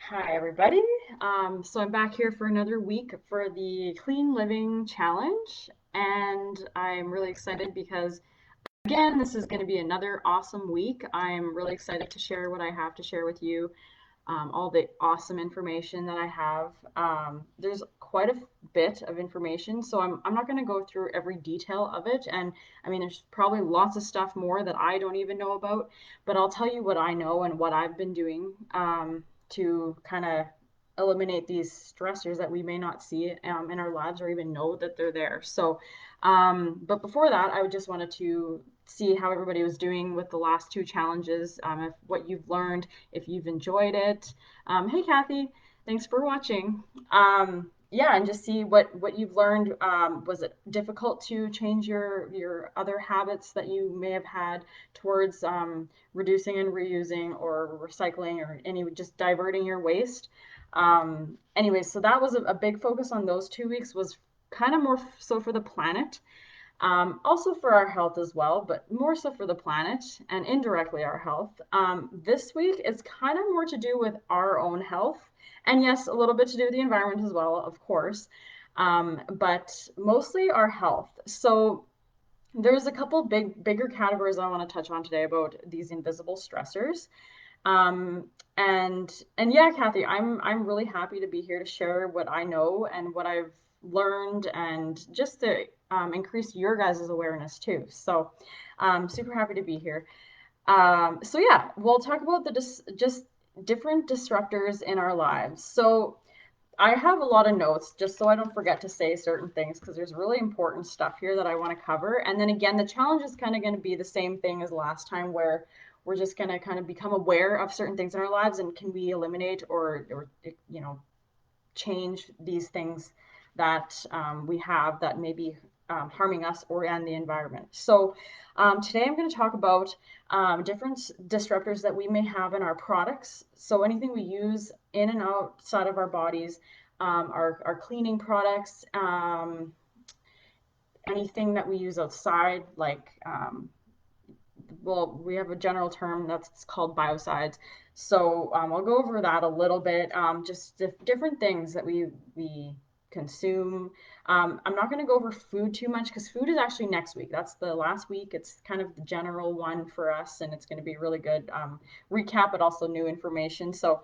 Hi, everybody. So I'm back here for another week for the Clean Living Challenge, and I'm really excited because, again, this is going to be another awesome week. I'm really excited to share what I have to share with you, all the awesome information that I have. There's quite a bit of information, so I'm not going to go through every detail of it, and I mean, there's probably lots of stuff more that I don't even know about, but I'll tell you what I know and what I've been doing. To kind of eliminate these stressors that we may not see in our lives or even know that they're there. But before that, I just wanted to see how everybody was doing with the last two challenges, if what you've learned, if you've enjoyed it. Hey, Kathy, thanks for watching. Yeah, and just see what you've learned. Was it difficult to change your other habits that you may have had towards reducing and reusing or recycling or any just diverting your waste? Anyways, so that was a big focus on those 2 weeks was kind of more so for the planet, also for our health as well, but more so for the planet and indirectly our health. This week is kind of more to do with our own health, and yes, a little bit to do with the environment as well, of course, but mostly our health. So there's a couple bigger categories I want to touch on today about these invisible stressors. Um, and yeah, Kathy, I'm really happy to be here to share what I know and what I've learned, and just to increase your guys' awareness too. So, super happy to be here. So yeah, we'll talk about the just different disruptors in our lives. So I have a lot of notes just so I don't forget to say certain things because there's really important stuff here that I want to cover. And then again, the challenge is kind of going to be the same thing as last time, where we're just going to kind of become aware of certain things in our lives and can we eliminate or change these things that we have that may be harming us or and the environment. So today I'm going to talk about different disruptors that we may have in our products. So anything we use in and outside of our bodies, our cleaning products, anything that we use outside, like well, we have a general term that's called biocides. So I'll go over that a little bit. Just different things that we consume. I'm not going to go over food too much because food is actually next week. That's the last week. It's kind of the general one for us, and it's going to be really good recap, but also new information. So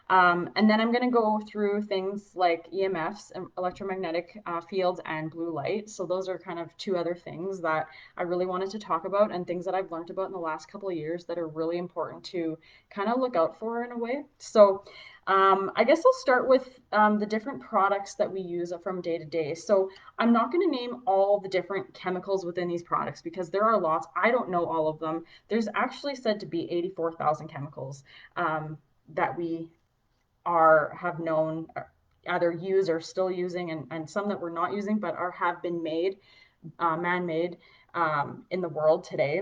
and then I'm going to go through things like EMFs, electromagnetic fields, and blue light. So those are kind of two other things that I really wanted to talk about and things that I've learned about in the last couple of years that are really important to kind of look out for in a way. So I guess I'll start with the different products that we use from day to day. So I'm not going to name all the different chemicals within these products because there are lots. I don't know all of them. There's actually said to be 84,000 chemicals that we are have known either use or still using, and some that we're not using but are have been made man-made in the world today.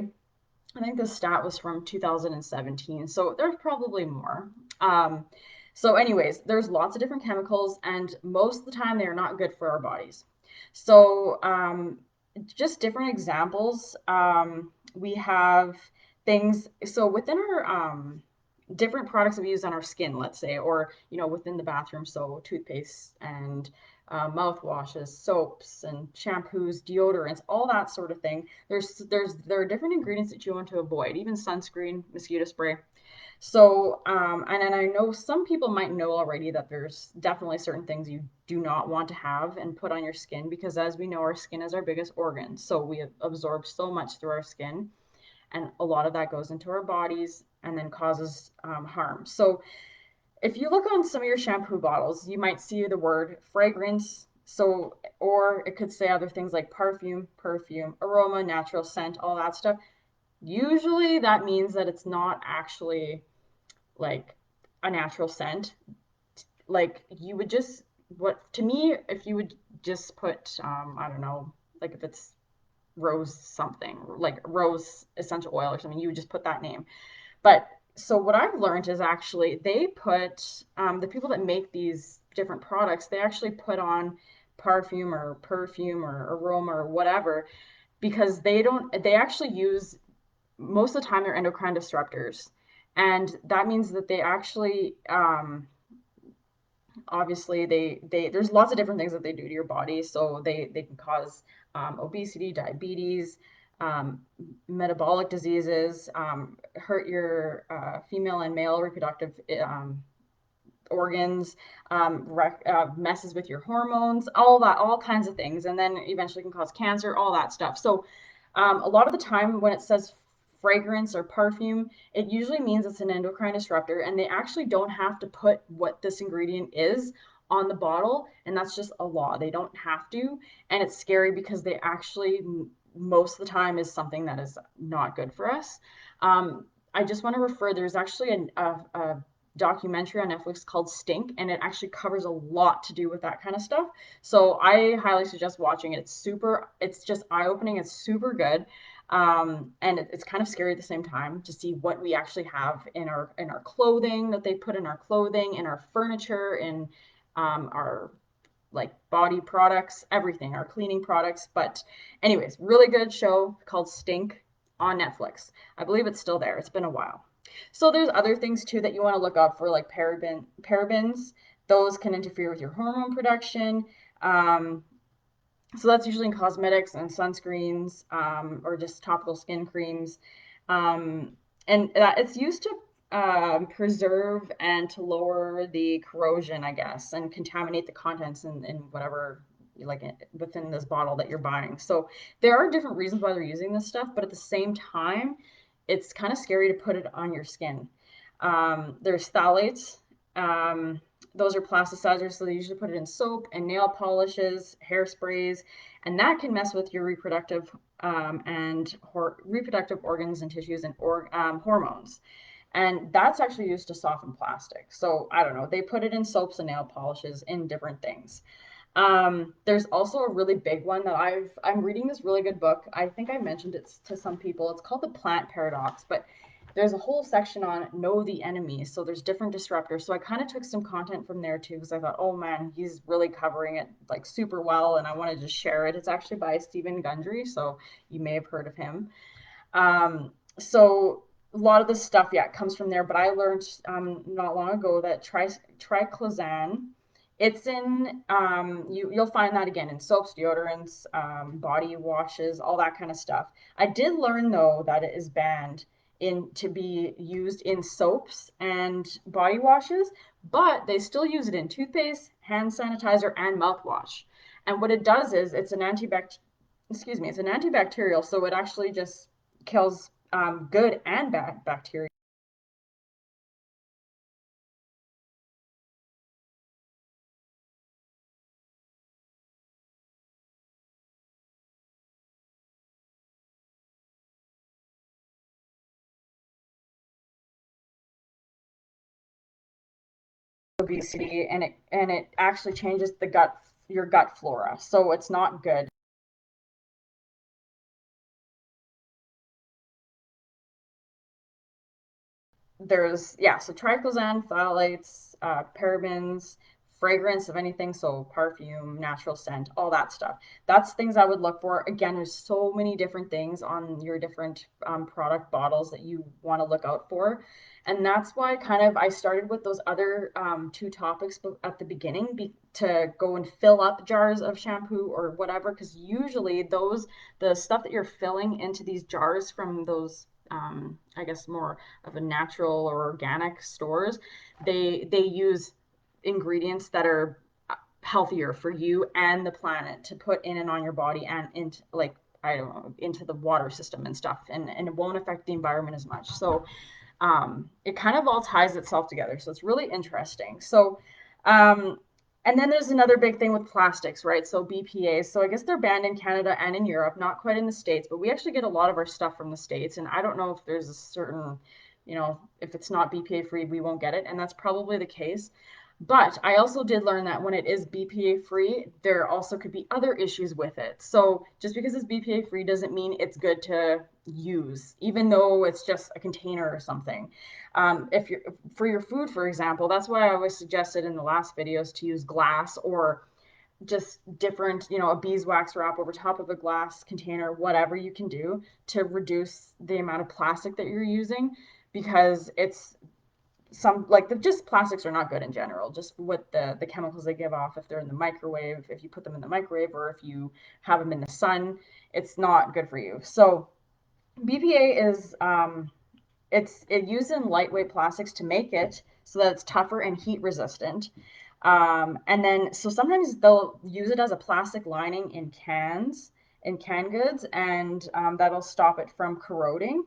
I think the stat was from 2017, so there's probably more. So anyways, there's lots of different chemicals, and most of the time they are not good for our bodies. So just different examples. We have things, so within our different products that we use on our skin, let's say, or within the bathroom, so toothpaste and mouthwashes, soaps and shampoos, deodorants, all that sort of thing. There are different ingredients that you want to avoid, even sunscreen, mosquito spray. So, and I know some people might know already that there's definitely certain things you do not want to have and put on your skin because, as we know, our skin is our biggest organ. So we absorb so much through our skin, and a lot of that goes into our bodies and then causes harm. So if you look on some of your shampoo bottles, you might see the word fragrance. So, or it could say other things like perfume, aroma, natural scent, all that stuff. Usually that means that it's not actually like a natural scent. Like you would just, what to me, if you would just put, I don't know, like if it's rose something, like rose essential oil or something, you would just put that name. But so what I've learned is actually they put the people that make these different products, they actually put on perfume or aroma or whatever because they actually use most of the time they're endocrine disruptors. And that means that they actually Obviously, they there's lots of different things that they do to your body. So they can cause obesity, diabetes, um, metabolic diseases, hurt your female and male reproductive organs, messes with your hormones, all that, all kinds of things, and then eventually can cause cancer, all that stuff. So, a lot of the time when it says fragrance or perfume, it usually means it's an endocrine disruptor, and they actually don't have to put what this ingredient is on the bottle, and that's just a law. They don't have to, and it's scary because they actually most of the time is something that is not good for us. I just want to refer. There's actually a documentary on Netflix called Stink, and it actually covers a lot to do with that kind of stuff. So I highly suggest watching it. It's just eye opening. It's super good, and it's kind of scary at the same time to see what we actually have in our clothing that they put in our clothing, in our furniture, in our like body products, everything, our cleaning products. But anyways, really good show called Stink on Netflix. I believe it's still there. It's been a while. So there's other things too that you want to look up for, like parabens. Those can interfere with your hormone production. Um, so that's usually in cosmetics and sunscreens, or just topical skin creams. Um, and it's used to preserve and to lower the corrosion, I guess, and contaminate the contents in whatever, like within this bottle that you're buying. So there are different reasons why they're using this stuff, but at the same time, it's kind of scary to put it on your skin. There's phthalates. Um, those are plasticizers, so they usually put it in soap and nail polishes, hairsprays, and that can mess with your reproductive reproductive organs and tissues and hormones. And that's actually used to soften plastic. So I don't know. They put it in soaps and nail polishes in different things. There's also a really big one that I'm reading this really good book. I think I mentioned it to some people. It's called The Plant Paradox, but there's a whole section on know the enemy. So there's different disruptors. So I kind of took some content from there too because I thought, oh man, he's really covering it like super well, and I wanted to share it. It's actually by Stephen Gundry, so you may have heard of him. So a lot of this stuff, yeah, comes from there. But I learned not long ago that triclosan, it's in you'll find that again in soaps, deodorants, body washes, all that kind of stuff. I did learn though that it is banned in to be used in soaps and body washes, but they still use it in toothpaste, hand sanitizer, and mouthwash. And what it does is it's an antibacterial, so it actually just kills good and bad bacteria. Obesity, and it actually changes your gut flora, so it's not good. There's yeah, so triclosan, phthalates, parabens, fragrance of anything, so perfume, natural scent, all that stuff. That's things I would look for. Again, there's so many different things on your different product bottles that you want to look out for, and that's why kind of I started with those other two topics at the beginning to go and fill up jars of shampoo or whatever, because usually the stuff that you're filling into these jars from those I guess more of a natural or organic stores, they use ingredients that are healthier for you and the planet to put in and on your body and into like I don't know into the water system and stuff, and it won't affect the environment as much. So it kind of all ties itself together. So it's really interesting. So, um, and then there's another big thing with plastics, right? So BPAs. So I guess they're banned in Canada and in Europe, not quite in the States, but we actually get a lot of our stuff from the States. And I don't know if there's a certain, if it's not BPA free, we won't get it. And that's probably the case. But I also did learn that when it is BPA free, there also could be other issues with it. So just because it's BPA free doesn't mean it's good to use, even though it's just a container or something. If you're for your food, for example, that's why I always suggested in the last videos to use glass or just different, a beeswax wrap over top of a glass container, whatever you can do to reduce the amount of plastic that you're using because it's some like the just plastics are not good in general, just with the chemicals they give off if they're in the microwave, if you put them in the microwave or if you have them in the sun, it's not good for you. So BPA is it used in lightweight plastics to make it so that it's tougher and heat resistant. And then, so sometimes they'll use it as a plastic lining in cans, in canned goods, and that'll stop it from corroding.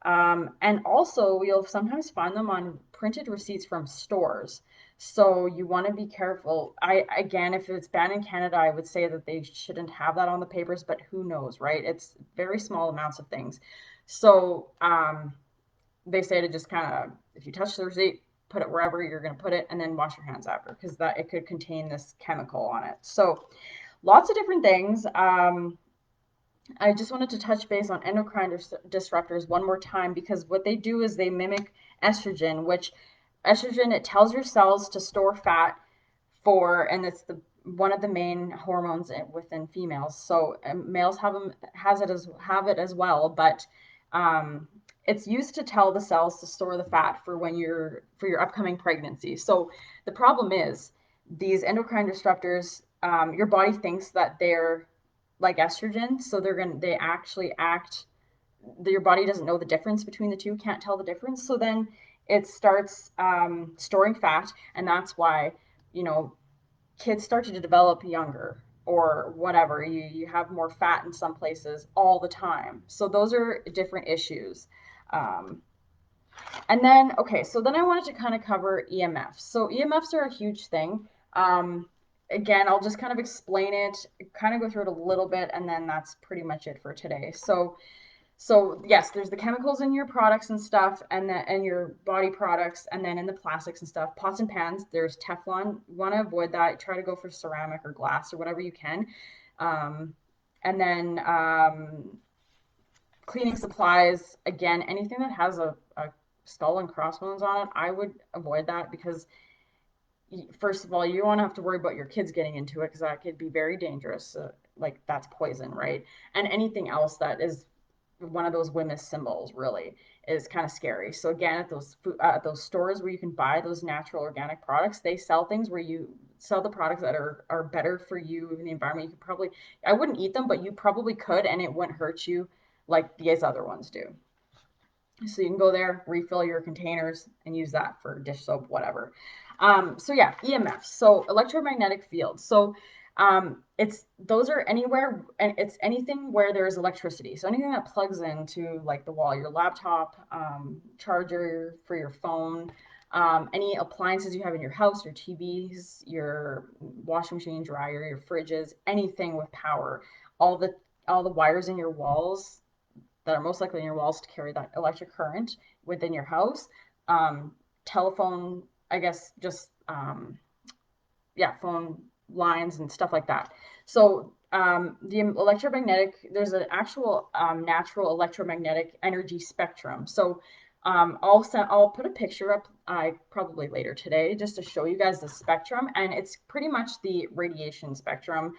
And also, you'll sometimes find them on printed receipts from stores. So you want to be careful. Again, if it's banned in Canada, I would say that they shouldn't have that on the papers, but who knows, right? It's very small amounts of things. So they say to just kind of, if you touch the receipt, put it wherever you're going to put it, and then wash your hands after, because that it could contain this chemical on it. So lots of different things. I just wanted to touch base on endocrine disruptors one more time, because what they do is they mimic estrogen, which estrogen, it tells your cells to store fat for, and it's the one of the main hormones within females. So males have it as well, but um, it's used to tell the cells to store the fat for when you're for your upcoming pregnancy. So the problem is these endocrine disruptors, your body thinks that they're like estrogen, so they actually act. Your body doesn't know the difference between the two, can't tell the difference. So then it starts storing fat, and that's why you know kids start to develop younger or whatever. You have more fat in some places all the time. So those are different issues. Um, and then, okay, so then I wanted to kind of cover EMFs. So EMFs are a huge thing. Again, I'll just kind of explain it, kind of go through it a little bit, and then that's pretty much it for today. So yes, there's the chemicals in your products and stuff, and your body products, and then in the plastics and stuff. Pots and pans, there's Teflon. You want to avoid that. Try to go for ceramic or glass or whatever you can. Um, and then cleaning supplies, again, anything that has a skull and crossbones on it, I would avoid that, because first of all, you don't have to worry about your kids getting into it, because that could be very dangerous. Like that's poison, right? And anything else that is one of those women's symbols really is kind of scary. So again, at those stores where you can buy those natural organic products, they sell things where you sell the products that are better for you in the environment. You could probably, I wouldn't eat them, but you probably could, and it wouldn't hurt you like these other ones do. So you can go there, refill your containers, and use that for dish soap, whatever. So yeah, EMFs. So electromagnetic fields. So it's those are anywhere, and it's anything where there is electricity. So anything that plugs into like the wall, your laptop, charger for your phone, any appliances you have in your house, your TVs, your washing machine, dryer, your fridges, anything with power, all the all the wires in your walls that are most likely in your walls to carry that electric current within your house. Telephone, I guess, just yeah, phone lines and stuff like that. So the electromagnetic, there's an actual natural electromagnetic energy spectrum. So I'll put a picture up probably later today just to show you guys the spectrum, and it's pretty much the radiation spectrum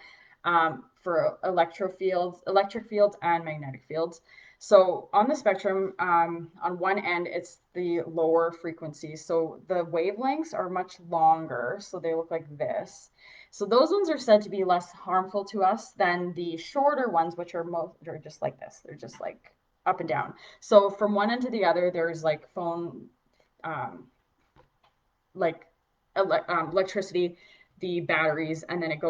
for electric fields and magnetic fields. So on the spectrum, on one end, it's the lower frequencies. So the wavelengths are much longer. So they look like this. So those ones are said to be less harmful to us than the shorter ones, which are just like this. They're just like up and down. So from one end to the other, there's like phone, um, like electricity, the batteries, and then it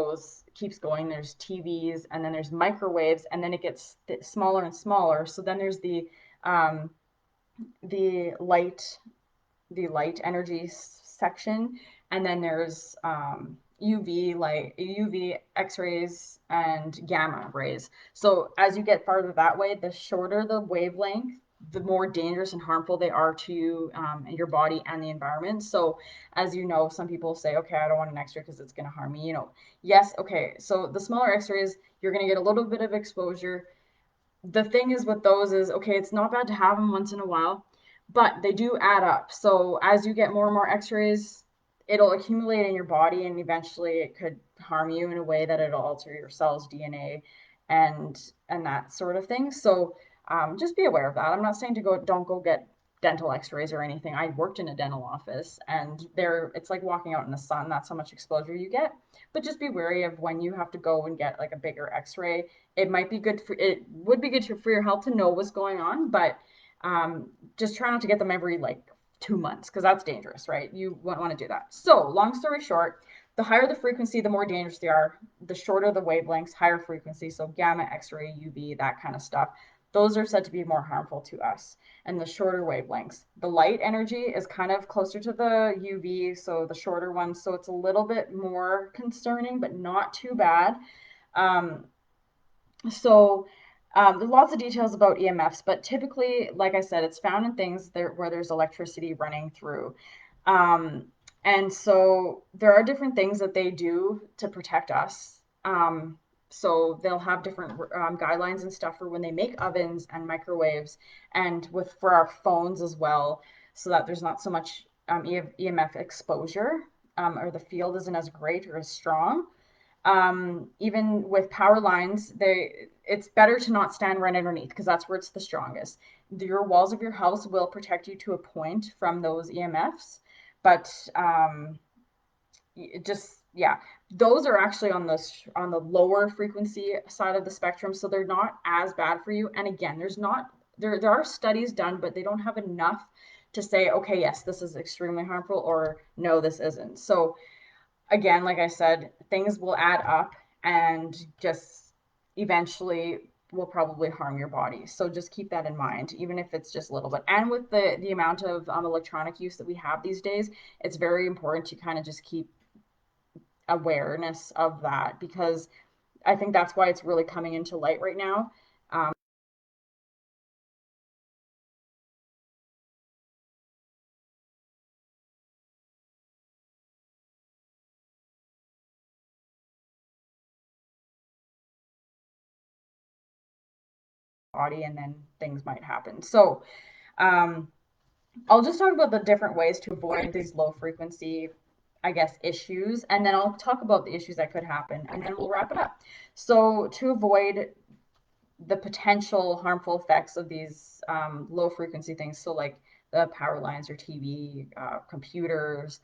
keeps going. There's TVs, and then there's microwaves, and then it gets smaller and smaller. So then there's um, the light energy section, and then there's UV X-rays and gamma rays. So as you get farther that way, the shorter the wavelength, the more dangerous and harmful they are to you, your body and the environment. So as you know, some people say, okay, I don't want an X-ray because it's going to harm me. Yes, okay. So the smaller X-rays, you're going to get a little bit of exposure. The thing is with those is, okay, it's not bad to have them once in a while, but they do add up. So as you get more and more x-rays, it'll accumulate in your body, and eventually it could harm you in a way that it'll alter your cells DNA and that sort of thing. So just be aware of that. I'm not saying to don't go get dental x-rays or anything. I worked in a dental office, and there it's like walking out in the sun. That's how much exposure you get. But just be wary of when you have to go and get like a bigger x-ray. It would be good for your health to know what's going on, but just try not to get them every like 2 months, because that's dangerous, right? You won't want to do that. So long story short, the higher the frequency, the more dangerous they are. The shorter the wavelengths, higher frequency, so gamma, X-ray, UV, that kind of stuff. Those are said to be more harmful to us. And the shorter wavelengths. The light energy is kind of closer to the UV, so the shorter ones. So it's a little bit more concerning, but not too bad. Um, so there's lots of details about EMFs, but typically, like I said, it's found in things where there's electricity running through. Um, and so there are different things that they do to protect us. So they'll have different guidelines and stuff for when they make ovens and microwaves, and for our phones as well, so that there's not so much EMF exposure, or the field isn't as great or as strong. Even with power lines, it's better to not stand right underneath, because that's where it's the strongest. Your walls of your house will protect you to a point from those EMFs, but just yeah, those are actually on the lower frequency side of the spectrum, so they're not as bad for you. And again, there are studies done, but they don't have enough to say, okay, yes, this is extremely harmful, or no, this isn't. So again, like I said, things will add up and just eventually will probably harm your body. So just keep that in mind, even if it's just a little bit. And with the amount of electronic use that we have these days, it's very important to kind of just keep awareness of that, because I think that's why it's really coming into light right now. Um, Body, and then things might happen. So um, I'll just talk about the different ways to avoid these low frequency, I guess, issues, and then I'll talk about the issues that could happen, and then we'll wrap it up. So to avoid the potential harmful effects of these low frequency things, so like the power lines, your TV, computers,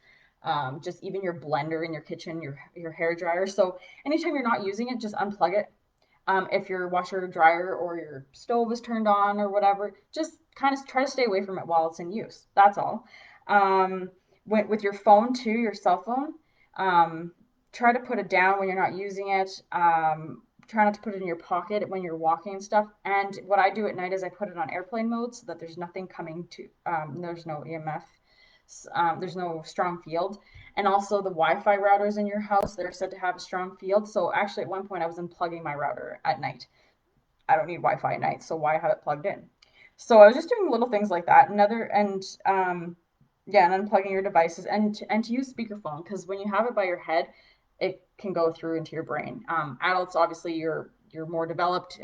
just even your blender in your kitchen, your hair dryer. So anytime you're not using it, just unplug it. If your washer dryer or your stove is turned on or whatever, just kind of try to stay away from it while it's in use. That's all. Um, with your phone too, your cell phone, um, try to put it down when you're not using it. Try not to put it in your pocket when you're walking and stuff. And what I do at night is I put it on airplane mode, so that there's nothing coming to, there's no EMF, there's no strong field. And also the Wi-Fi routers in your house, they're said to have a strong field. So actually at one point I was unplugging my router at night. I don't need Wi-Fi at night, so why have it plugged in? So I was just doing little things like that. Yeah, and unplugging your devices, and to use speakerphone, because when you have it by your head, it can go through into your brain. Adults, obviously, you're more developed.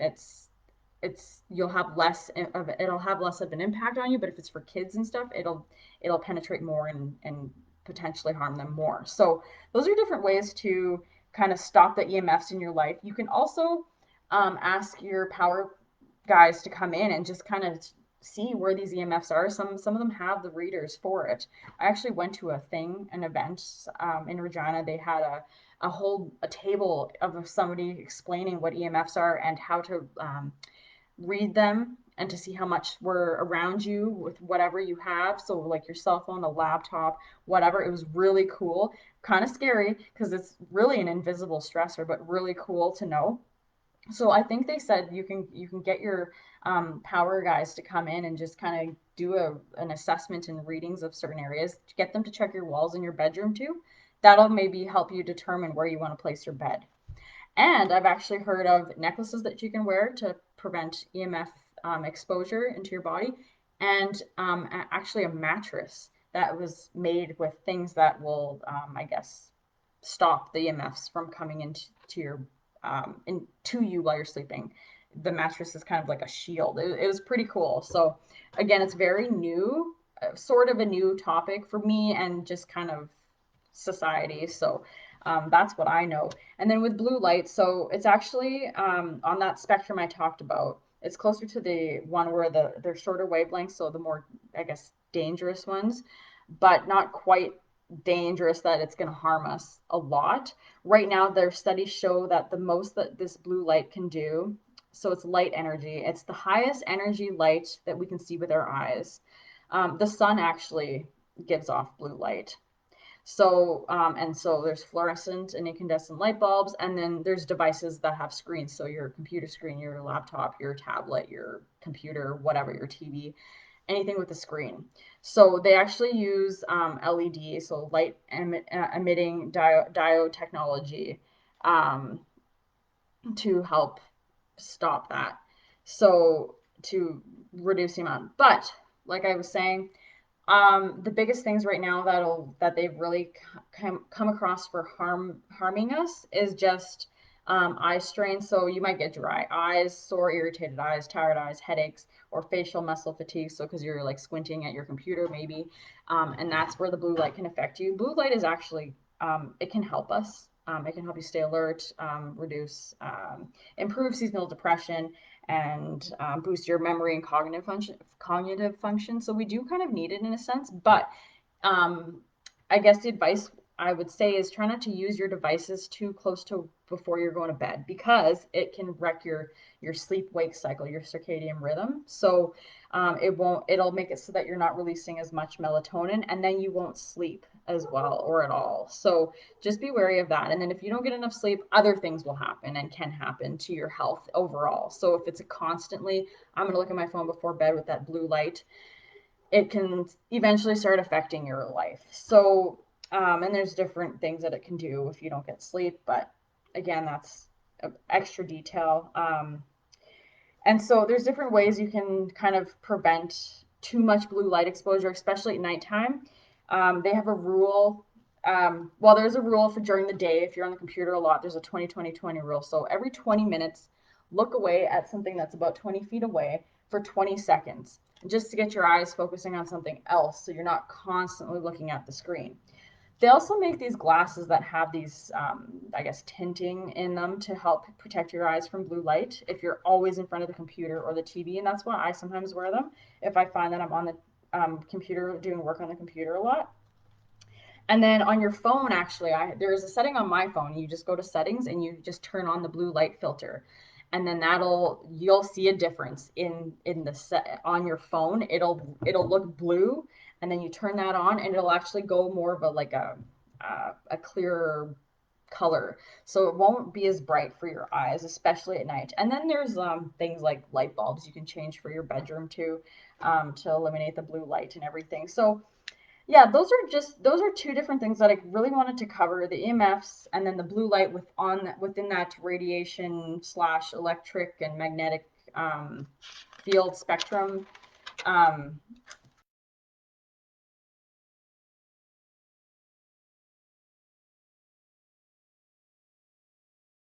You'll have less of it'll have less of an impact on you, but if it's for kids and stuff, it'll penetrate more and potentially harm them more. So those are different ways to kind of stop the EMFs in your life. You can also ask your power guys to come in and just kind of see where these EMFs are. Some of them have the readers for it. I actually went to an event in Regina. They had a table of somebody explaining what EMFs are and how to read them, and to see how much were around you with whatever you have. So like your cell phone, a laptop, whatever. It was really cool. Kind of scary because it's really an invisible stressor, but really cool to know. So I think they said you can get your power guys to come in and just kind of do an assessment and readings of certain areas. To get them to check your walls in your bedroom too. That'll maybe help you determine where you want to place your bed. And I've actually heard of necklaces that you can wear to prevent EMF exposure into your body, and actually a mattress that was made with things that will, I guess, stop the EMFs from coming into you while you're sleeping. The mattress is kind of like a shield. It was pretty cool. So again, it's very new, sort of a new topic for me and just kind of society. So that's what I know. And then with blue light, so it's actually on that spectrum I talked about. It's closer to the one where they're shorter wavelengths, so the more, I guess, dangerous ones, but not quite dangerous that it's going to harm us a lot. Right now, their studies show that the most that this blue light can do, so it's light energy, it's the highest energy light that we can see with our eyes. The sun actually gives off blue light. So there's fluorescent and incandescent light bulbs, and then there's devices that have screens. So your computer screen, your laptop, your tablet, your computer, whatever, your TV, anything with a screen. So they actually use LED, so emitting diode technology, um, to help stop that. So to reduce the amount. But like I was saying, the biggest things right now that they've really come across for harming us is just eye strain. So you might get dry eyes, sore, irritated eyes, tired eyes, headaches, or facial muscle fatigue. So because you're like squinting at your computer, maybe, and that's where the blue light can affect you. Blue light is actually it can help us. It can help you stay alert, improve seasonal depression, and boost your memory and cognitive function. So we do kind of need it in a sense, but um, I guess the advice I would say is try not to use your devices too close to before you're going to bed, because it can wreck your sleep wake cycle, your circadian rhythm. So it'll make it so that you're not releasing as much melatonin, and then you won't sleep as well or at all. So just be wary of that. And then if you don't get enough sleep, other things will happen and can happen to your health overall. So if it's a constantly, I'm going to look at my phone before bed with that blue light, it can eventually start affecting your life. So, and there's different things that it can do if you don't get sleep, but again, that's extra detail. And so there's different ways you can kind of prevent too much blue light exposure, especially at nighttime. They have a rule. Well, there's a rule for during the day. If you're on the computer a lot, there's a 20-20-20 rule. So every 20 minutes, look away at something that's about 20 feet away for 20 seconds, just to get your eyes focusing on something else so you're not constantly looking at the screen. They also make these glasses that have these, I guess, tinting in them to help protect your eyes from blue light if you're always in front of the computer or the TV. And that's why I sometimes wear them if I find that I'm on the computer doing work on the computer a lot. And then on your phone, actually, there's a setting on my phone. You just go to settings and you just turn on the blue light filter, and then you'll see a difference in the set on your phone. It'll look blue, and then you turn that on, and it'll actually go more of a like a clearer color, so it won't be as bright for your eyes, especially at night. And then there's things like light bulbs you can change for your bedroom too, to eliminate the blue light and everything. So yeah, those are two different things that I really wanted to cover: the EMFs and then the blue light within that radiation slash electric and magnetic field spectrum. Um,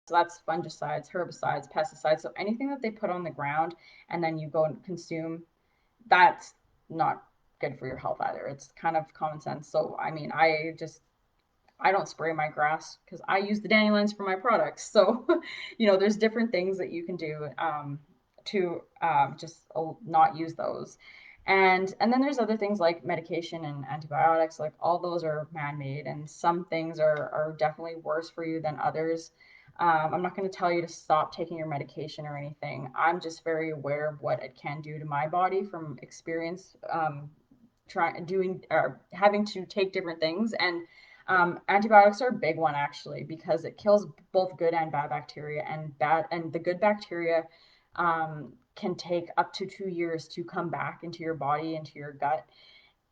so that's fungicides, herbicides, pesticides. So anything that they put on the ground and then you go and consume, that's not good for your health either. It's kind of common sense. So I mean, I don't spray my grass because I use the dandelions for my products. So, there's different things that you can do to just not use those. And then there's other things like medication and antibiotics. Like all those are man-made, and some things are definitely worse for you than others. I'm not going to tell you to stop taking your medication or anything. I'm just very aware of what it can do to my body from experience, trying doing or having to take different things. And antibiotics are a big one actually, because it kills both good and bad bacteria, and the good bacteria can take up to 2 years to come back into your body, into your gut,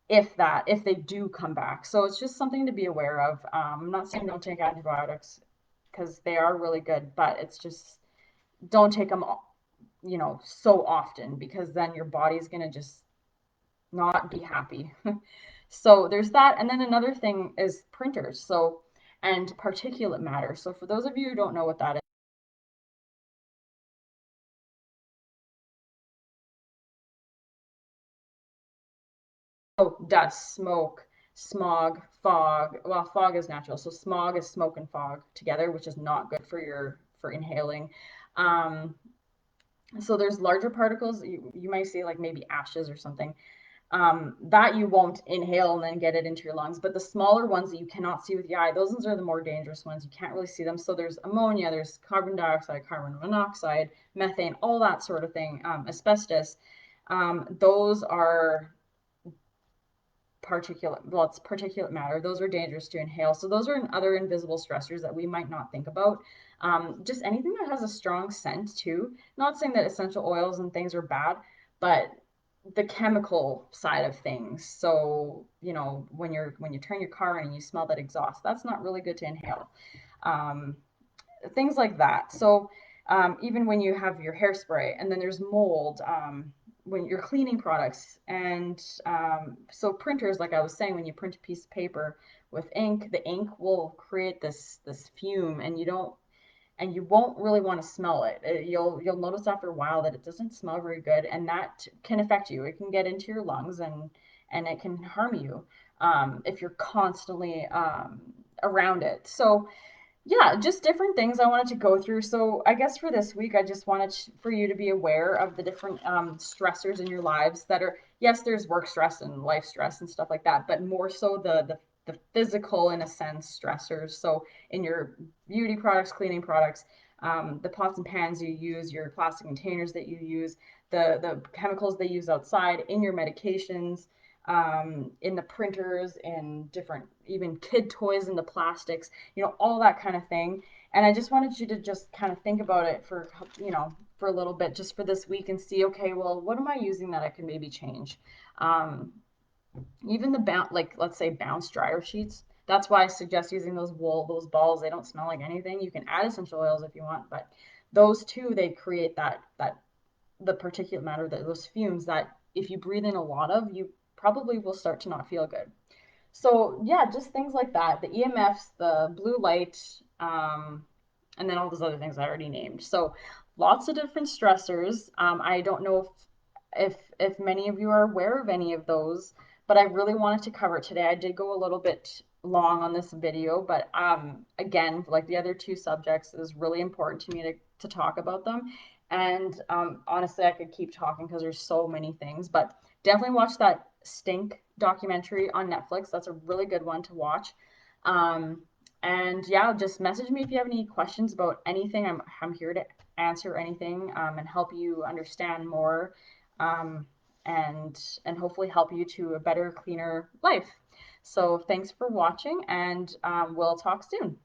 if they do come back. So it's just something to be aware of. I'm not saying don't take antibiotics because they are really good, but it's just don't take them, so often, because then your body's gonna just not be happy. So there's that. And then another thing is printers. So, and particulate matter. So for those of you who don't know what that is, oh, dust, smoke, smog, fog. Well, fog is natural. So smog is smoke and fog together, which is not good for inhaling. Um, So there's larger particles you might see, like maybe ashes or something, that you won't inhale and then get it into your lungs. But the smaller ones that you cannot see with the eye, those ones are the more dangerous ones. You can't really see them. So there's ammonia, there's carbon dioxide, carbon monoxide, methane, all that sort of thing, asbestos. Those are it's particulate matter. Those are dangerous to inhale. So those are other invisible stressors that we might not think about. Just anything that has a strong scent too. Not saying that essential oils and things are bad, but the chemical side of things. So, when you turn your car on and you smell that exhaust, that's not really good to inhale. Um, Things like that. So, even when you have your hairspray, and then there's mold, when you're cleaning products, and so printers, like I was saying, when you print a piece of paper with ink, the ink will create this fume, and you won't really want to smell it. You'll notice after a while that it doesn't smell very good, and that can affect you. It can get into your lungs, and it can harm you, if you're constantly around it. So yeah, just different things I wanted to go through. So I guess for this week, I just wanted for you to be aware of the different stressors in your lives that are, yes, there's work stress and life stress and stuff like that, but more so the physical, in a sense, stressors. So in your beauty products, cleaning products, the pots and pans you use, your plastic containers that you use, the chemicals they use outside, in your medications, in the printers, in different, even kid toys, in the plastics, all that kind of thing. And I just wanted you to just kind of think about it for a little bit, just for this week, and see, okay, well, what am I using that I can maybe change? Um, Even like, let's say, bounce dryer sheets. That's why I suggest using those balls. They don't smell like anything. You can add essential oils if you want, but those two, they create the particulate matter, those fumes that if you breathe in a lot of, you probably will start to not feel good. So yeah, just things like that. The EMFs, the blue light, and then all those other things I already named. So lots of different stressors. I don't know if many of you are aware of any of those, but I really wanted to cover it today. I did go a little bit long on this video, but again, like the other two subjects, is really important to me to talk about them. And honestly, I could keep talking because there's so many things, but definitely watch that Stink documentary on Netflix. That's a really good one to watch. Um, and yeah, just message me if you have any questions about anything. I'm here to answer anything, and help you understand more, um, and hopefully help you to a better, cleaner life. So thanks for watching, and we'll talk soon.